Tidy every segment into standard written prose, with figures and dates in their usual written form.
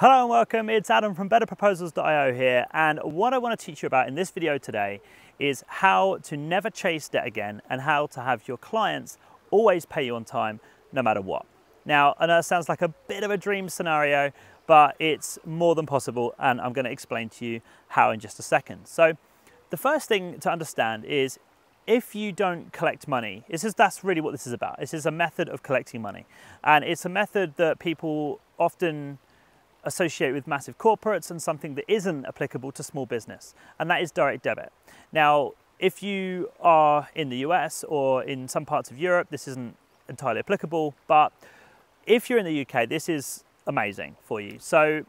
Hello and welcome, it's Adam from betterproposals.io here, and what I want to teach you about in this video today is how to never chase debt again and how to have your clients always pay you on time no matter what. Now, I know it sounds like a bit of a dream scenario, but it's more than possible, and I'm going to explain to you how in just a second. So the first thing to understand is if you don't collect money, that's really what this is about. This is a method of collecting money, and it's a method that people often associate with massive corporates and something that isn't applicable to small business, and that is direct debit. Now, if you are in the US or in some parts of Europe, this isn't entirely applicable, but if you're in the UK, this is amazing for you. So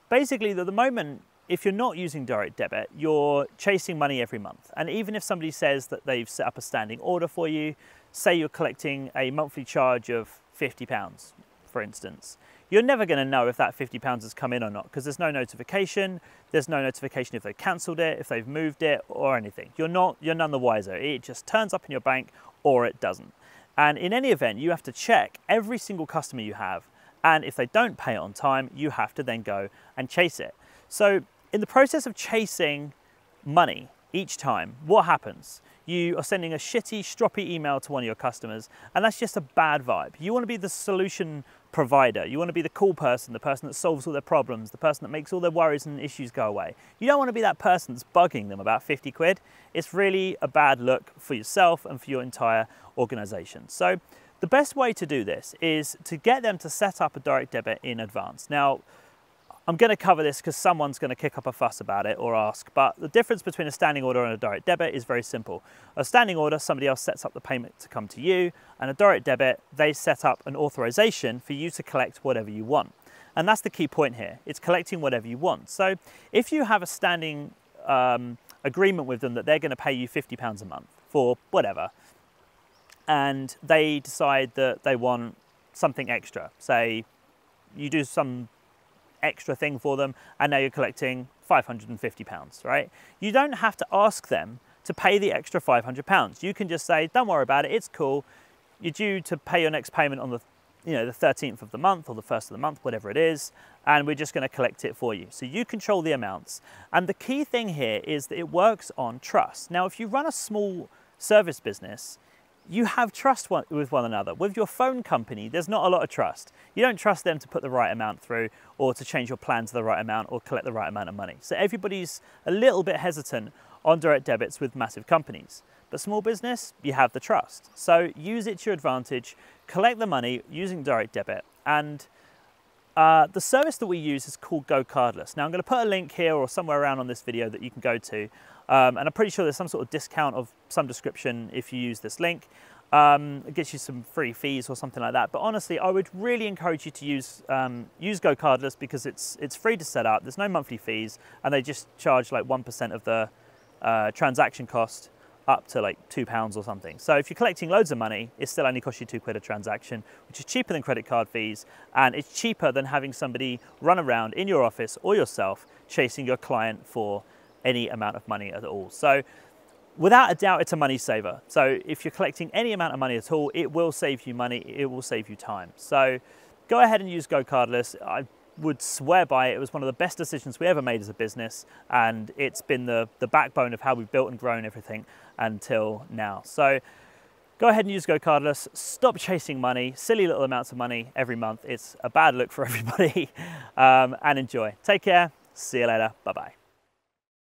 basically, at the moment, if you're not using direct debit, you're chasing money every month. And even if somebody says that they've set up a standing order for you, say you're collecting a monthly charge of £50, for instance, you're never going to know if that £50 has come in or not, because there's no notification. There's no notification if they've cancelled it, if they've moved it, or anything. You're none the wiser. It just turns up in your bank or it doesn't. And in any event, you have to check every single customer you have. And if they don't pay it on time, you have to then go and chase it. So in the process of chasing money each time, what happens? You are sending a shitty, stroppy email to one of your customers, and that's just a bad vibe. You want to be the solution provider. You want to be the cool person, the person that solves all their problems, the person that makes all their worries and issues go away. You don't want to be that person that's bugging them about 50 quid. It's really a bad look for yourself and for your entire organization. So the best way to do this is to get them to set up a direct debit in advance. Now, I'm going to cover this because someone's going to kick up a fuss about it or ask, but the difference between a standing order and a direct debit is very simple. A standing order, somebody else sets up the payment to come to you, and a direct debit, they set up an authorization for you to collect whatever you want. And that's the key point here. It's collecting whatever you want. So if you have a standing agreement with them that they're going to pay you £50 a month for whatever, and they decide that they want something extra, say you do some extra thing for them, and now you're collecting £550, right? You don't have to ask them to pay the extra £500. You can just say, don't worry about it, it's cool. You're due to pay your next payment on the 13th of the month or the 1st of the month, whatever it is, and we're just going to collect it for you. So you control the amounts. And the key thing here is that it works on trust. Now, if you run a small service business, you have trust with one another. With your phone company, there's not a lot of trust. You don't trust them to put the right amount through or to change your plan to the right amount or collect the right amount of money. So everybody's a little bit hesitant on direct debits with massive companies. But small business, you have the trust. So use it to your advantage, collect the money using direct debit. And the service that we use is called Go Cardless. Now I'm going to put a link here or somewhere around on this video that you can go to. And I'm pretty sure there's some sort of discount of some description if you use this link. It gets you some free fees or something like that. But honestly, I would really encourage you to use Go Cardless because it's free to set up. There's no monthly fees, and they just charge like 1% of the transaction cost up to like £2 or something. So if you're collecting loads of money, it still only costs you £2 a transaction, which is cheaper than credit card fees, and it's cheaper than having somebody run around in your office or yourself chasing your client for any amount of money at all. So without a doubt, it's a money saver. So if you're collecting any amount of money at all, it will save you money, it will save you time. So go ahead and use Go Cardless. I would swear by it. It was one of the best decisions we ever made as a business, and it's been the backbone of how we've built and grown everything until now. So go ahead and use Go Cardless. Stop chasing money, silly little amounts of money every month. It's a bad look for everybody, and enjoy. Take care. See you later. Bye-bye.